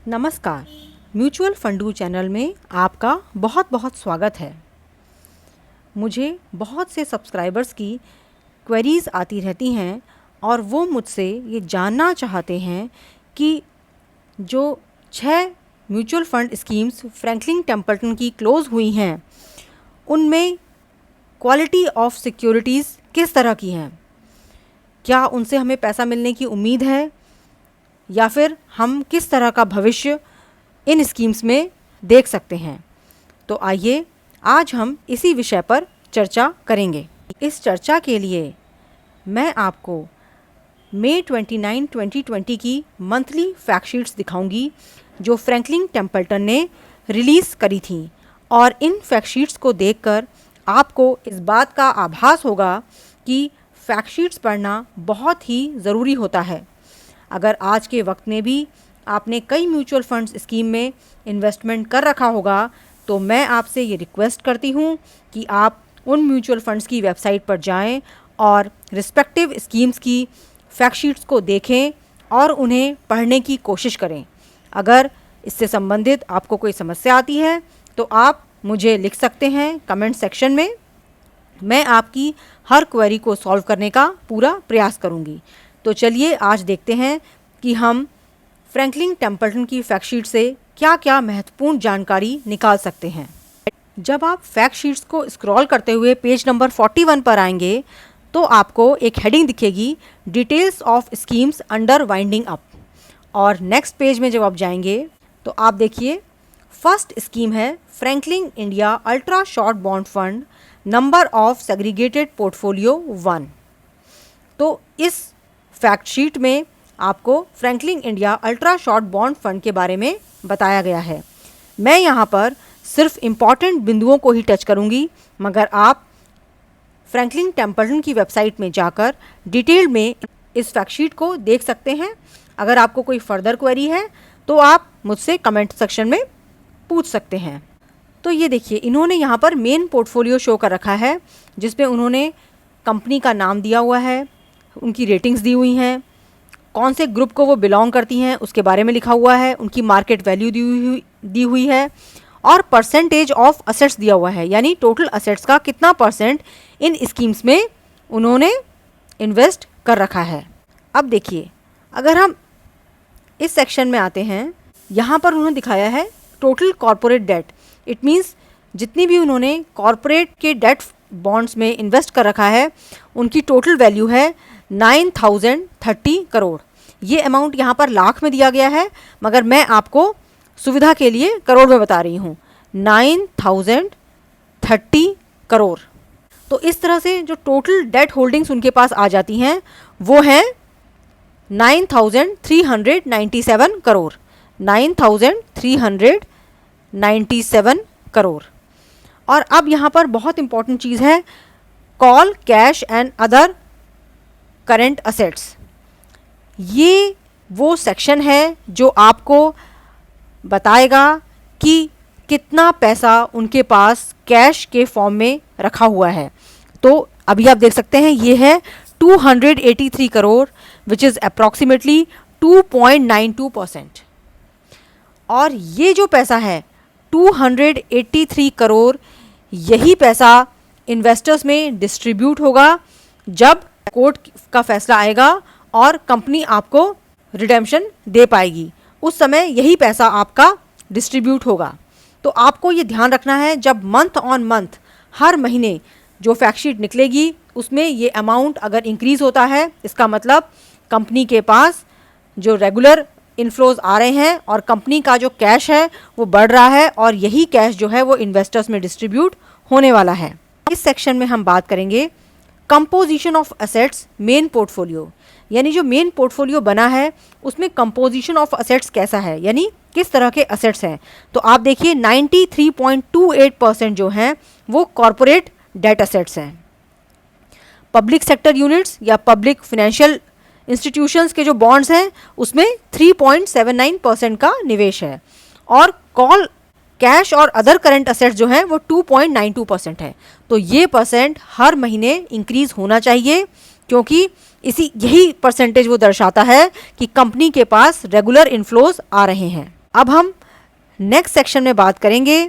नमस्कार, mutual फंडू channel में आपका बहुत बहुत स्वागत है। मुझे बहुत से सब्सक्राइबर्स की क्वेरीज़ आती रहती हैं और वो मुझसे ये जानना चाहते हैं कि जो 6 mutual fund schemes Franklin Templeton की क्लोज़ हुई हैं, उनमें क्वालिटी ऑफ सिक्योरिटीज़ किस तरह की हैं, क्या उनसे हमें पैसा मिलने की उम्मीद है या फिर हम किस तरह का भविष्य इन स्कीम्स में देख सकते हैं। तो आइए आज हम इसी विषय पर चर्चा करेंगे। इस चर्चा के लिए मैं आपको मई 29, 2020 की मंथली फैक्ट शीट्स दिखाऊंगी जो फ्रैंकलिन टेम्पल्टन ने रिलीज़ करी थी, और इन फैक्ट शीट्स को देखकर आपको इस बात का आभास होगा कि फैक्ट शीट्स पढ़ना बहुत ही ज़रूरी होता है। अगर आज के वक्त में भी आपने कई म्यूचुअल फंड्स स्कीम में इन्वेस्टमेंट कर रखा होगा, तो मैं आपसे ये रिक्वेस्ट करती हूँ कि आप उन म्यूचुअल फंड्स की वेबसाइट पर जाएं और रिस्पेक्टिव स्कीम्स की फैक्ट शीट्स को देखें और उन्हें पढ़ने की कोशिश करें। अगर इससे संबंधित आपको कोई समस्या आती है तो आप मुझे लिख सकते हैं कमेंट सेक्शन में। मैं आपकी हर क्वेरी को सॉल्व करने का पूरा प्रयास करूँगी। तो चलिए आज देखते हैं कि हम फ्रैंकलिन टेम्पल्टन की फैक्ट शीट से क्या क्या महत्वपूर्ण जानकारी निकाल सकते हैं। जब आप फैक्ट शीट्स को स्क्रॉल करते हुए पेज नंबर 41 पर आएंगे तो आपको एक हेडिंग दिखेगी, details of schemes under winding up. और नेक्स्ट पेज में जब आप जाएंगे तो आप देखिए फर्स्ट स्कीम है Franklin India ultra short bond fund, number of segregated portfolio 1। तो इस फैक्ट शीट में आपको Franklin India ultra short bond fund के बारे में बताया गया है। मैं यहाँ पर सिर्फ इम्पॉर्टेंट बिंदुओं को ही टच करूँगी, मगर आप फ्रैंकलिन टेम्पल्टन की वेबसाइट में जाकर डिटेल में इस फैक्ट शीट को देख सकते हैं। अगर आपको कोई फर्दर क्वेरी है तो आप मुझसे कमेंट सेक्शन में पूछ सकते हैं। तो ये देखिए, इन्होंने यहाँ पर मेन पोर्टफोलियो शो कर रखा है जिसमें उन्होंने कंपनी का नाम दिया हुआ है, उनकी रेटिंग्स दी हुई हैं, कौन से ग्रुप को वो बिलोंग करती हैं उसके बारे में लिखा हुआ है, उनकी मार्केट वैल्यू दी हुई है और परसेंटेज ऑफ असेट्स दिया हुआ है, यानी टोटल असेट्स का कितना परसेंट इन स्कीम्स में उन्होंने इन्वेस्ट कर रखा है। अब देखिए, अगर हम इस सेक्शन में आते हैं, यहाँ पर उन्होंने दिखाया है total corporate debt. It means जितनी भी उन्होंने कॉरपोरेट के डेट बॉन्ड्स में इन्वेस्ट कर रखा है उनकी टोटल वैल्यू है 9030 करोड़। ये अमाउंट यहाँ पर लाख में दिया गया है, मगर मैं आपको सुविधा के लिए करोड़ में बता रही हूँ, 9030 करोड़। तो इस तरह से जो टोटल डेट होल्डिंग्स उनके पास आ जाती हैं वो है 9397 करोड़, 9397 करोड़। और अब यहाँ पर बहुत इंपॉर्टेंट चीज़ है, call cash and other current assets. ये वो सेक्शन है जो आपको बताएगा कि कितना पैसा उनके पास कैश के फॉर्म में रखा हुआ है। तो अभी आप देख सकते हैं ये है 283 करोड़ विच इज़ अप्रॉक्सीमेटली 2.92%। और ये जो पैसा है 283 करोड़, यही पैसा इन्वेस्टर्स में डिस्ट्रीब्यूट होगा जब कोर्ट का फैसला आएगा और कंपनी आपको रिडेम्पशन दे पाएगी। उस समय यही पैसा आपका डिस्ट्रीब्यूट होगा। तो आपको ये ध्यान रखना है, जब मंथ ऑन मंथ हर महीने जो फैक्ट शीट निकलेगी उसमें ये अमाउंट अगर इंक्रीज़ होता है, इसका मतलब कंपनी के पास जो रेगुलर इनफ्लोज आ रहे हैं और कंपनी का जो कैश है वो बढ़ रहा है, और यही कैश जो है वो इन्वेस्टर्स में डिस्ट्रीब्यूट होने वाला है। इस सेक्शन में हम बात करेंगे composition of assets main portfolio, यानी जो मेन पोर्टफोलियो बना है उसमें कंपोजिशन ऑफ असेट्स कैसा है, यानी किस तरह के असेट्स हैं। तो आप देखिए 93.28% जो हैं वो कॉरपोरेट डेट असेट्स हैं। पब्लिक सेक्टर यूनिट्स या पब्लिक फाइनेंशियल इंस्टीट्यूशंस के जो बॉन्ड्स हैं उसमें 3.79% का निवेश है, और कॉल कैश और अदर करंट असेट्स जो हैं वो 2.92% है। तो ये परसेंट हर महीने इंक्रीज होना चाहिए, क्योंकि यही परसेंटेज वो दर्शाता है कि कंपनी के पास रेगुलर इन्फ्लोज आ रहे हैं। अब हम नेक्स्ट सेक्शन में बात करेंगे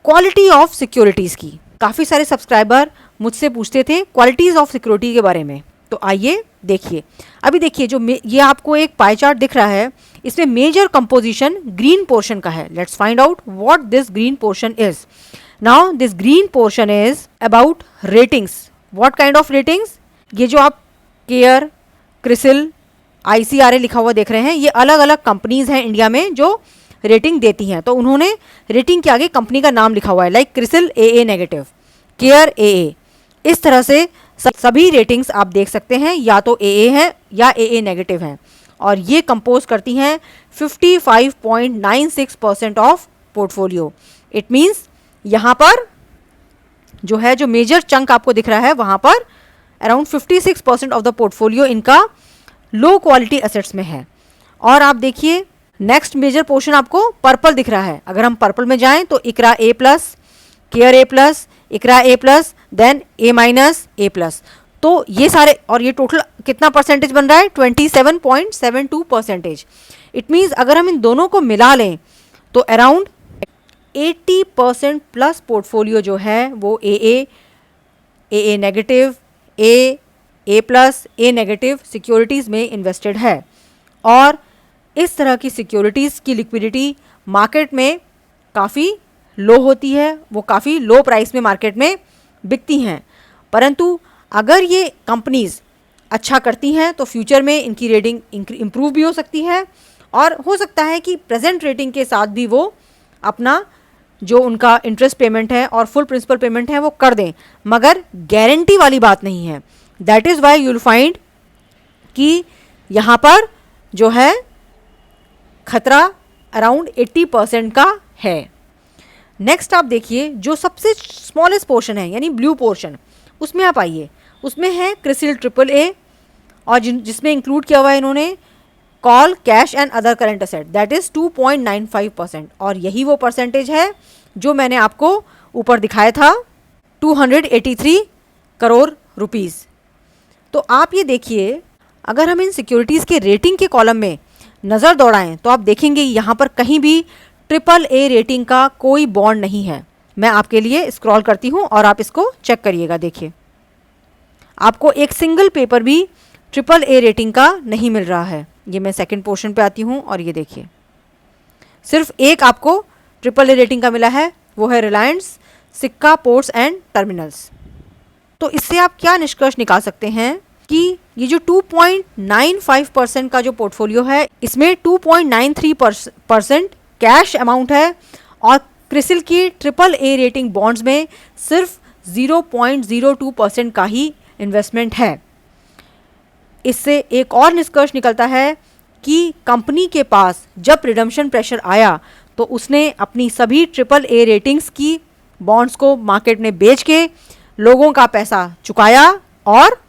क्वालिटी ऑफ सिक्योरिटीज़ की। काफ़ी सारे सब्सक्राइबर मुझसे पूछते थे क्वालिटीज़ ऑफ सिक्योरिटी के बारे में, तो आइए देखिए। अभी देखिए जो ये आपको एक पाई चार्ट दिख रहा है, इसमें मेजर कंपोजिशन ग्रीन पोर्शन का है। Let's find out what this green portion is. Now this green portion is about ratings. What kind of ratings? ये जो आप केयर, क्रिसिल, ICRA लिखा हुआ देख रहे हैं, ये अलग अलग कंपनीज हैं इंडिया में जो रेटिंग देती हैं। तो उन्होंने रेटिंग के आगे कंपनी का नाम लिखा हुआ है, like CRISIL AA negative, care AA। इस तरह से सभी रेटिंग्स आप देख सकते हैं, या तो AA है या AA नेगेटिव हैं, और ये कंपोज करती हैं 55.96% ऑफ पोर्टफोलियो। इट मीन्स यहाँ पर जो मेजर चंक आपको दिख रहा है, वहाँ पर अराउंड 56% ऑफ द पोर्टफोलियो इनका लो क्वालिटी एसेट्स में है। और आप देखिए नेक्स्ट मेजर पोर्शन आपको पर्पल दिख रहा है। अगर हम पर्पल में जाएं तो ICRA A+, CARE A+, ICRA A+, then A-, A+। तो ये सारे, और ये टोटल कितना परसेंटेज बन रहा है? 27.72%। इट मीन्स अगर हम इन दोनों को मिला लें तो अराउंड 80% प्लस पोर्टफोलियो जो है वो AA negative, A+, A negative securities में इन्वेस्टेड है। और इस तरह की सिक्योरिटीज़ की लिक्विडिटी मार्केट में काफ़ी लो होती है, वो काफ़ी लो प्राइस में मार्केट में बिकती हैं। परंतु अगर ये कंपनीज़ अच्छा करती हैं तो फ्यूचर में इनकी रेटिंग इम्प्रूव भी हो सकती है, और हो सकता है कि प्रेजेंट रेटिंग के साथ भी वो अपना जो उनका इंटरेस्ट पेमेंट है और फुल प्रिंसिपल पेमेंट है वो कर दें, मगर गारंटी वाली बात नहीं है। That is Y you'll find कि यहाँ पर जो है खतरा अराउंड 80% का है। नेक्स्ट आप देखिए जो सबसे स्मॉलेस्ट पोर्शन है, यानी ब्लू पोर्शन, उसमें आप आइए। उसमें है क्रिसिल AAA, और जिसमें इंक्लूड किया हुआ है इन्होंने call, cash and other current asset, that is 2.95%। और यही वो परसेंटेज है जो मैंने आपको ऊपर दिखाया था, 283 करोड़ रुपीज़। तो आप ये देखिए, अगर हम इन सिक्योरिटीज़ के रेटिंग के कॉलम में नज़र दौड़ाएं तो आप देखेंगे यहाँ पर कहीं भी AAA रेटिंग का कोई बॉन्ड नहीं है। मैं आपके लिए स्क्रॉल करती हूँ और आप इसको चेक करिएगा। देखिए आपको एक सिंगल पेपर भी AAA रेटिंग का नहीं मिल रहा है। ये मैं सेकंड पोर्शन पे आती हूँ और ये देखिए सिर्फ एक आपको AAA रेटिंग का मिला है, वो है रिलायंस, सिक्का पोर्ट्स एंड टर्मिनल्स। तो इससे आप क्या निष्कर्ष निकाल सकते हैं कि ये जो 2.95% का जो पोर्टफोलियो है, इसमें 2.93% कैश अमाउंट है, और क्रिसिल की AAA रेटिंग बॉन्ड्स में सिर्फ 0.02% का ही इन्वेस्टमेंट है। इससे एक और निष्कर्ष निकलता है कि कंपनी के पास जब रिडम्पशन प्रेशर आया तो उसने अपनी सभी AAA रेटिंग्स की बॉन्ड्स को मार्केट में बेच के लोगों का पैसा चुकाया, और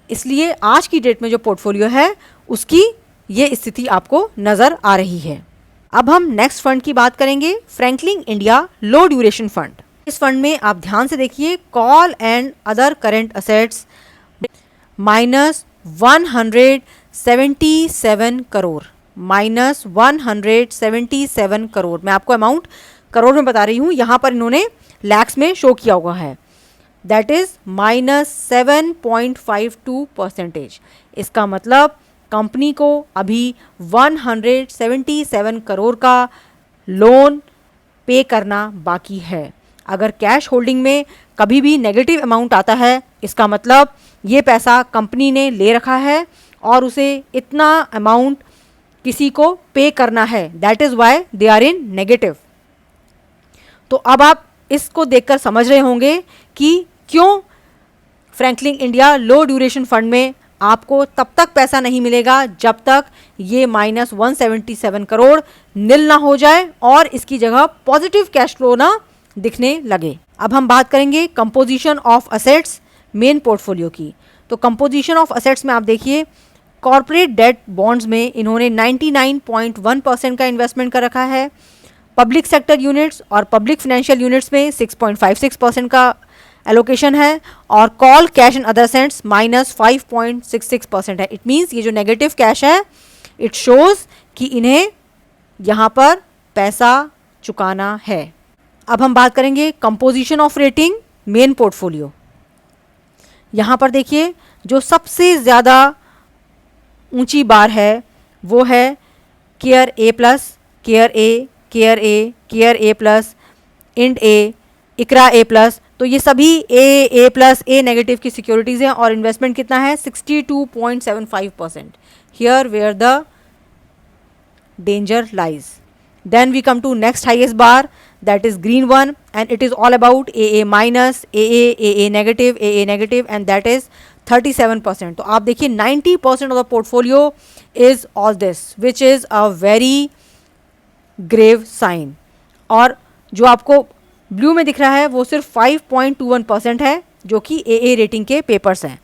इसलिए आज की डेट में जो पोर्टफोलियो है उसकी ये स्थिति आपको नज़र आ रही है। अब हम नेक्स्ट फंड की बात करेंगे, फ्रैंकलिन इंडिया लो ड्यूरेशन फंड। इस फंड में आप ध्यान से देखिए, call and other current assets -177 crore, -177 crore. मैं आपको अमाउंट करोड़ में बता रही हूँ, यहाँ पर इन्होंने लैक्स में शो किया हुआ है। That is -7.52%। इसका मतलब कंपनी को अभी 177 करोड़ का लोन पे करना बाकी है। अगर कैश होल्डिंग में कभी भी नेगेटिव अमाउंट आता है, इसका मतलब ये पैसा कंपनी ने ले रखा है और उसे इतना अमाउंट किसी को पे करना है। That is why they are in negative. तो अब आप इसको देखकर समझ रहे होंगे कि क्यों फ्रैंकलिन इंडिया लो ड्यूरेशन फंड में आपको तब तक पैसा नहीं मिलेगा जब तक ये -177 करोड़ नील ना हो जाए और इसकी जगह पॉजिटिव कैश फ्लो ना दिखने लगे। अब हम बात करेंगे composition of assets main portfolio की। तो कंपोजिशन ऑफ असेट्स में आप देखिए, कॉर्पोरेट डेट बॉन्ड्स में इन्होंने 99.1% का इन्वेस्टमेंट कर रखा है। पब्लिक सेक्टर यूनिट्स और पब्लिक फाइनेंशियल यूनिट्स में 6.56% का एलोकेशन है, और call, cash and other assets -5.66% है। इट मीन्स ये जो नेगेटिव कैश है, इट शोज कि इन्हें यहाँ पर पैसा चुकाना है। अब हम बात करेंगे composition of rating main portfolio. यहाँ पर देखिए जो सबसे ज़्यादा ऊंची बार है वो है CARE A plus, CARE A, CARE A, CARE A plus, Ind A, ICRA A plus. तो ये सभी ए प्लस, ए नेगेटिव की सिक्योरिटीज़ हैं और इन्वेस्टमेंट कितना है 62.75%। Here where the danger lies. Then we come to next highest bar, that is green one, and it is all about AA minus, AA negative, and that is 37%. तो आप देखिए 90% of the portfolio is all this, which is a very grave sign. और जो आपको blue में दिख रहा है वो सिर्फ 5.21% है जो कि AA रेटिंग के पेपर्स हैं।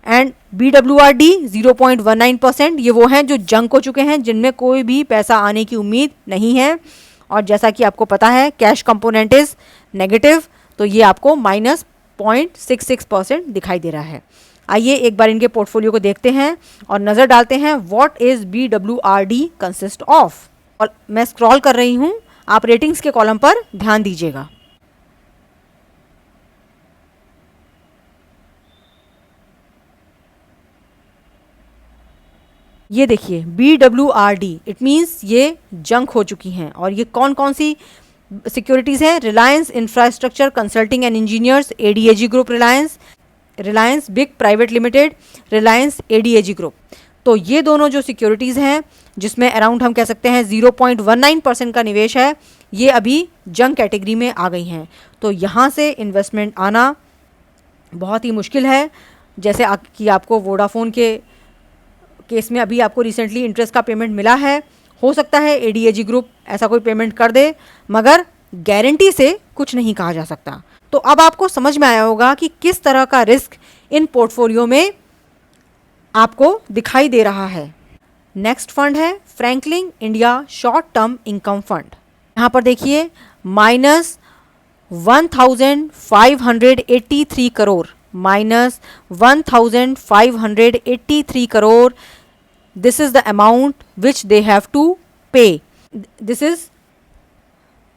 एंड BWRD 0.19%, ये वो हैं जो जंक हो चुके हैं, जिनमें कोई भी पैसा आने की उम्मीद नहीं है। और जैसा कि आपको पता है कैश कंपोनेंट इज नेगेटिव, तो ये आपको -0.66% दिखाई दे रहा है। आइए एक बार इनके पोर्टफोलियो को देखते हैं और नज़र डालते हैं what is BWRD consist of. और मैं स्क्रॉल कर रही हूँ, आप रेटिंग्स के कॉलम पर ध्यान दीजिएगा। ये देखिए BWRD, इट मीन्स ये जंक हो चुकी हैं। और ये कौन कौन सी सिक्योरिटीज़ हैं? Reliance infrastructure consulting and engineers ADAG group, Reliance Big private Limited, Reliance ADAG group. तो ये दोनों जो सिक्योरिटीज़ हैं जिसमें अराउंड हम कह सकते हैं 0.19% का निवेश है, ये अभी जंक कैटेगरी में आ गई हैं। तो यहाँ से इन्वेस्टमेंट आना बहुत ही मुश्किल है। जैसे कि आपको वोडाफोन के केस में अभी आपको रिसेंटली इंटरेस्ट का पेमेंट मिला है, हो सकता है ADAG ग्रुप ऐसा कोई पेमेंट कर दे, मगर गारंटी से कुछ नहीं कहा जा सकता। तो अब आपको समझ में आया होगा कि किस तरह का रिस्क इन पोर्टफोलियो में आपको दिखाई दे रहा है। नेक्स्ट फंड है Franklin India short term income fund. यहाँ पर देखिए -1583 crore, -1583 crore, this is the amount which they have to pay. This is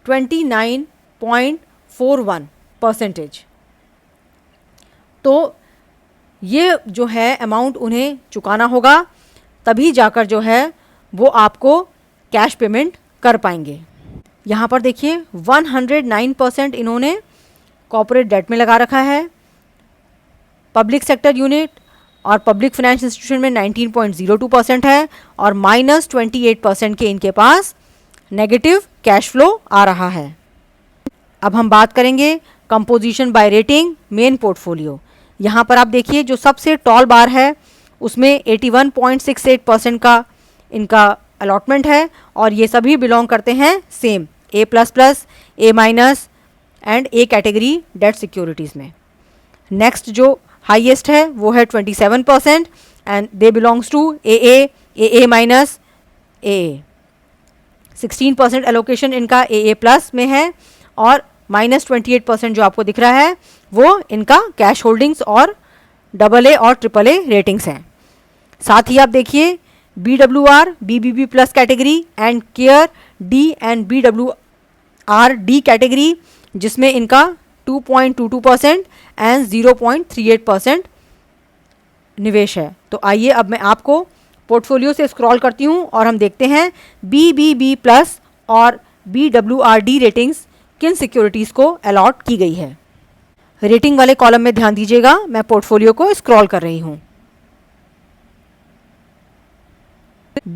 29.41%। तो ये जो है अमाउंट उन्हें चुकाना होगा, तभी जाकर जो है वो आपको कैश पेमेंट कर पाएंगे। यहाँ पर देखिए 109% इन्होंने कॉर्पोरेट डेट में लगा रखा है। पब्लिक सेक्टर यूनिट और पब्लिक फाइनेंस इंस्टीट्यूशन में 19.02% है और -28% के इनके पास नेगेटिव कैश फ्लो आ रहा है। अब हम बात करेंगे composition buy rating main portfolio. यहाँ पर आप देखिए जो सबसे टॉल बार है उसमें 81.68% का इनका अलॉटमेंट है और ये सभी बिलोंग करते हैं same A++, A- and A category debt securities में। नेक्स्ट जो हाईएस्ट है वो है 27% and they belongs to AA, AA-, AA। 16% allocation इनका AA+ में है और -28% जो आपको दिख रहा है वो इनका कैश होल्डिंग्स और AA और AAA रेटिंग्स हैं। साथ ही आप देखिए BWR, BBB+ category and care D and BWRD category, जिसमें इनका 2.22% एंड 0.38% निवेश है। तो आइए अब मैं आपको पोर्टफोलियो से स्क्रॉल करती हूँ और हम देखते हैं BBB+ और BWRD रेटिंग्स किन सिक्योरिटीज़ को अलॉट की गई है। रेटिंग वाले कॉलम में ध्यान दीजिएगा, मैं पोर्टफोलियो को स्क्रॉल कर रही हूँ।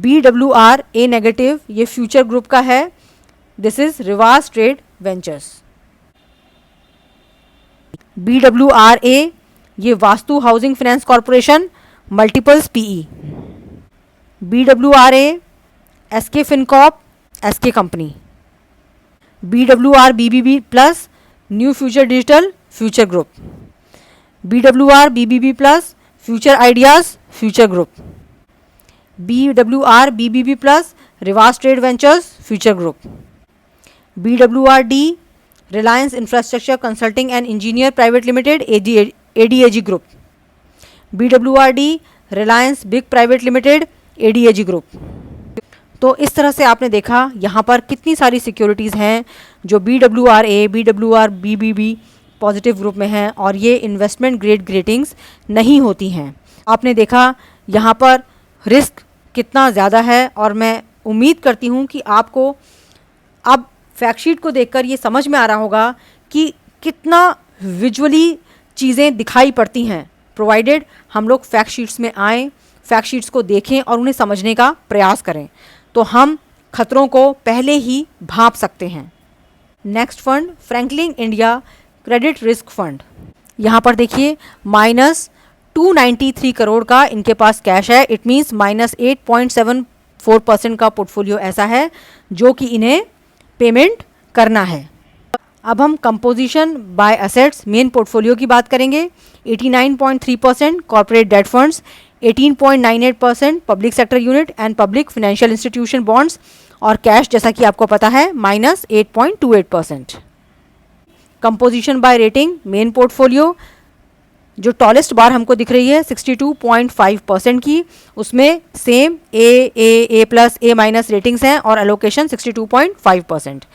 BWR A नेगेटिव ये फ्यूचर ग्रुप का है। This is Rivaaz trade ventures. BWRA ये Vastu housing finance corporation, multiples PE। BWRA SK Fincorp, SK company. BWR BBB+ new future digital future group. BWR BBB+ future ideas future group. BWR BBB+ Rivaaz trade ventures future group. BWRD Reliance infrastructure consulting and engineer private limited ADAG group. BWRD Reliance big private limited ADAG group. तो इस तरह से आपने देखा यहाँ पर कितनी सारी सिक्योरिटीज़ हैं जो BWRA, BWR, BBB positive group में हैं और ये इन्वेस्टमेंट ग्रेड रेटिंग्स नहीं होती हैं। आपने देखा यहाँ पर रिस्क कितना ज़्यादा है और मैं उम्मीद करती हूँ कि आपको अब फैक्टशीट को देखकर ये समझ में आ रहा होगा कि कितना विजुअली चीज़ें दिखाई पड़ती हैं, प्रोवाइडेड हम लोग फैक्टशीट्स में आएँ, फैक्टशीट्स को देखें और उन्हें समझने का प्रयास करें, तो हम खतरों को पहले ही भांप सकते हैं। Next fund Franklin India credit risk fund. यहाँ पर देखिए -293 करोड़ का इनके पास कैश है। इट मीन्स -8.74% का पोर्टफोलियो ऐसा है जो कि इन्हें पेमेंट करना है। अब हम composition bye assets main portfolio की बात करेंगे। 89.3% corporate date funds, 18.98% public sector unit and public financial institution bonds और कैश जैसा कि आपको पता है -8.28%। Composition buy rating main portfolio जो टॉलेस्ट बार हमको दिख रही है 62.5% की, उसमें सेम ए प्लस ए माइनस रेटिंग्स हैं और एलोकेशन 62.5%।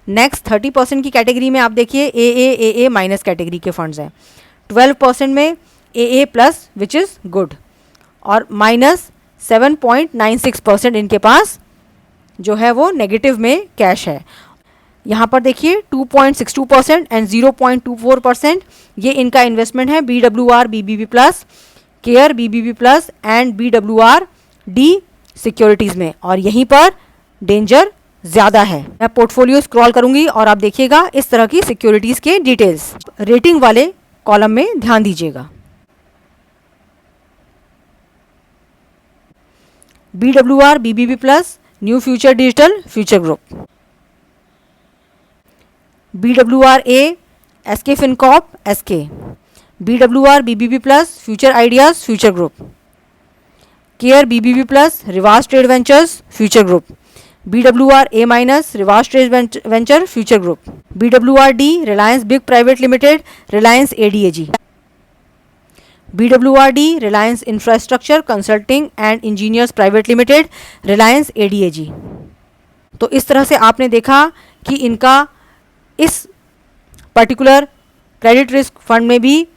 नेक्स्ट 30% की कैटेगरी में आप देखिए ए माइनस कैटेगरी के फंड्स हैं। 12% में ए प्लस विच इज़ गुड और -7.96% इनके पास जो है वो नेगेटिव में कैश है। यहाँ पर देखिए 2.62% एंड 0.24% ये इनका इन्वेस्टमेंट है BWR BBB plus, care BBB plus and BWRD securities में, और यहीं पर डेंजर ज़्यादा है। मैं पोर्टफोलियो स्क्रॉल करूंगी और आप देखिएगा इस तरह की सिक्योरिटीज़ के डिटेल्स। रेटिंग वाले कॉलम में ध्यान दीजिएगा। BWR BBB plus, New future digital future Group. BWRA SK Fincorp SK, BWR BBB plus Future ideas future Group, Care BBB plus Rivaaz Trade ventures future Group, BWRA minus Rivaaz Trade Venture Future group, BWRD Reliance big private Limited Reliance ADAG, BWRD Reliance infrastructure consulting and Engineers Private Limited Reliance ADAG। तो इस तरह से आपने देखा कि इनका इस particular credit risk fund में भी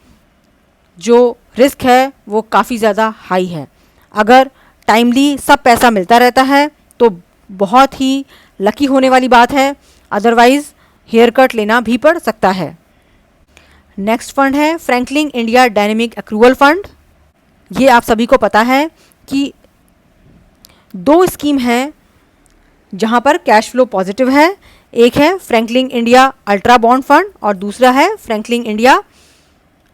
जो रिस्क है वो काफ़ी ज़्यादा हाई है। अगर टाइमली सब पैसा मिलता रहता है तो बहुत ही लकी होने वाली बात है, अदरवाइज़ हेयर कट लेना भी पड़ सकता है। नेक्स्ट फंड है Franklin India dynamic accrual fund. ये आप सभी को पता है कि दो स्कीम हैं जहाँ पर कैश फ्लो पॉजिटिव है। एक है Franklin India ultra bond fund और दूसरा है Franklin India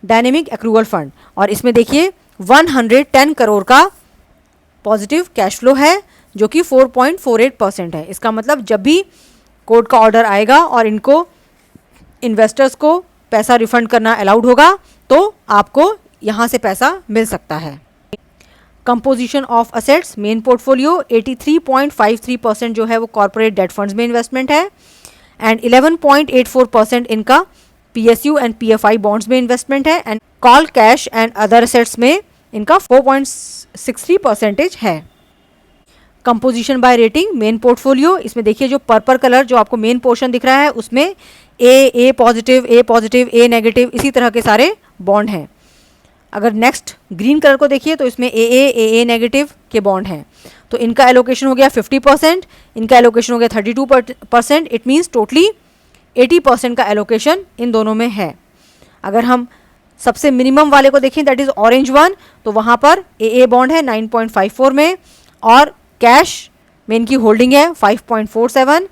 dynamic accrual fund, और इसमें देखिए 110 करोड़ का पॉजिटिव कैश फ्लो है जो कि 4.48% है। इसका मतलब जब भी कोर्ट का ऑर्डर आएगा और इनको इन्वेस्टर्स को पैसा रिफंड करना अलाउड होगा तो आपको यहाँ से पैसा मिल सकता है। Composition of assets main portfolio 83.53% जो है वो कॉर्पोरेट डेट फंड्स में इन्वेस्टमेंट है एंड 11.84% इनका PSU एंड PFI बॉन्ड्स में इन्वेस्टमेंट है and call cash and other assets में इनका 4.63% है। Composition buy rating main portfolio, इसमें देखिए जो पर्पल कलर जो आपको मेन पोर्शन दिख रहा है उसमें ए पॉजिटिव, ए नेगेटिव, इसी तरह के सारे बॉन्ड हैं। अगर नेक्स्ट ग्रीन कलर को देखिए तो इसमें ए नेगेटिव के बॉन्ड हैं। तो इनका एलोकेशन हो गया 50%, इनका एलोकेशन हो गया 32%। इट मीन्स टोटली 80% का एलोकेशन इन दोनों में है। अगर हम सबसे मिनिमम वाले को देखें दैट इज़ ऑरेंज वन, तो वहाँ पर ए बॉन्ड है 9.54 में और कैश में इनकी होल्डिंग है 5.47।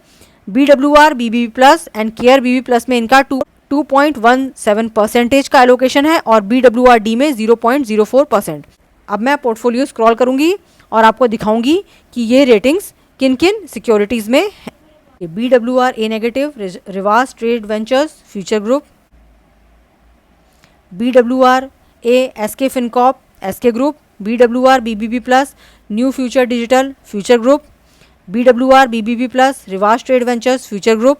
BWR BBB plus and care BBB plus में इनका 2.17% का एलोकेशन है और BWRD में 0.04%। अब मैं पोर्टफोलियो स्क्रॉल करूंगी और आपको दिखाऊंगी कि ये रेटिंग्स किन किन सिक्योरिटीज़ में है। BWRA negative Rivaaz Trade ventures future Group, BWRA SK Fincorp SK Group, BWR BBB plus New future digital future group, BWR BBB plus Rivaaz Trade ventures future group,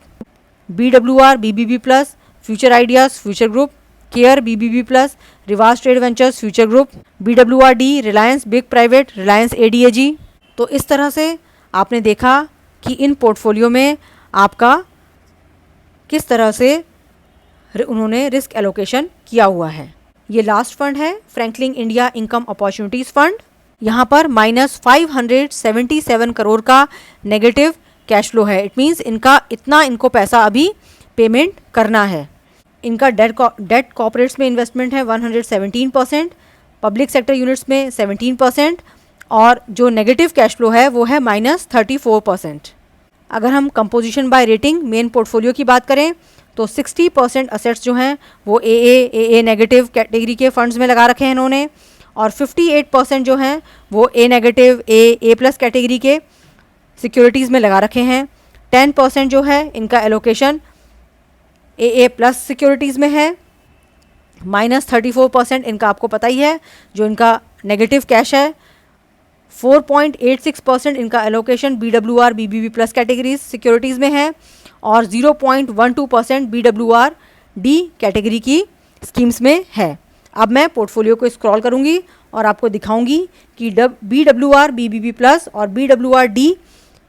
BWR BBB plus Future ideas future Group, Care BBB plus Rivaaz Trade ventures future group, BWRD Reliance big Private Reliance ADAG। तो इस तरह से आपने देखा कि इन portfolio में आपका किस तरह से उन्होंने रिस्क एलोकेशन किया हुआ है। ये लास्ट फंड है Franklin India income opportunities fund. यहाँ पर -577 करोड़ का नेगेटिव कैश फ्लो है। इट मीन्स इनको पैसा अभी पेमेंट करना है। इनका डेट कॉर्पोरेट्स में इन्वेस्टमेंट है 117%, पब्लिक सेक्टर यूनिट्स में 17% और जो नेगेटिव कैश फ्लो है वो है -34%। अगर हम composition buy rating main portfolio की बात करें तो 60% असेट्स जो हैं वो AA नेगेटिव कैटेगरी के फंड्स में लगा रखे हैं इन्होंने, और 58% जो हैं वो A नेगेटिव A+ कैटेगरी के सिक्योरिटीज़ में लगा रखे हैं। 10% जो है इनका एलोकेशन AA+ सिक्योरिटीज़ में है। -34% इनका आपको पता ही है जो इनका नेगेटिव कैश है। 4.86% इनका allocation BWR BBB+ categories securities में है और 0.12% BWR D कैटेगरी की स्कीम्स में है। अब मैं पोर्टफोलियो को स्क्रॉल करूंगी और आपको दिखाऊंगी कि BWR BBB+ और BWR D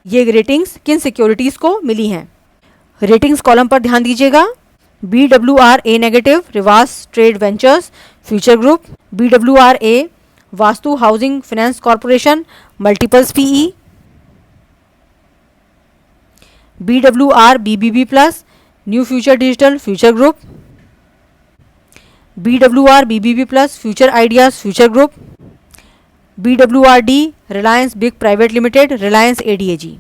ये रेटिंग्स किन सिक्योरिटीज़ को मिली हैं। रेटिंग्स कॉलम पर ध्यान दीजिएगा। BWR A negative Rivaaz trade ventures future group, BWR A Vastu housing finance corporation multiples PE, BWR BBB+ new future digital future group, BWR BBB+ future ideas future group, BWR D Reliance big private Limited Reliance ADAG।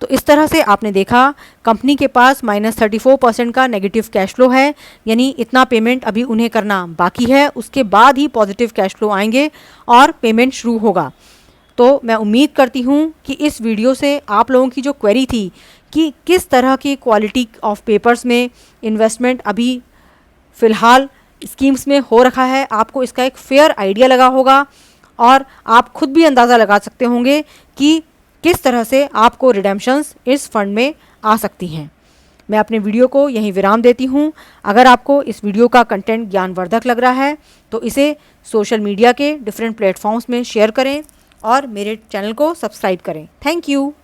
तो इस तरह से आपने देखा company के पास -34% का negative cash flow है, यानी इतना पेमेंट अभी उन्हें करना बाकी है, उसके बाद ही पॉजिटिव कैश फ्लो आएंगे और पेमेंट शुरू होगा। तो मैं उम्मीद करती हूँ कि इस वीडियो से आप लोगों की जो क्वेरी थी कि किस तरह की क्वालिटी ऑफ पेपर्स में इन्वेस्टमेंट अभी फ़िलहाल स्कीम्स में हो रखा है, आपको इसका एक फेयर आइडिया लगा होगा और आप खुद भी अंदाज़ा लगा सकते होंगे कि किस तरह से आपको रिडेम्पशंस इस फंड में आ सकती हैं। मैं अपने वीडियो को यहीं विराम देती हूँ। अगर आपको इस वीडियो का कंटेंट ज्ञानवर्धक लग रहा है तो इसे सोशल मीडिया के डिफरेंट प्लेटफॉर्म्स में शेयर करें और मेरे चैनल को सब्सक्राइब करें। Thank you.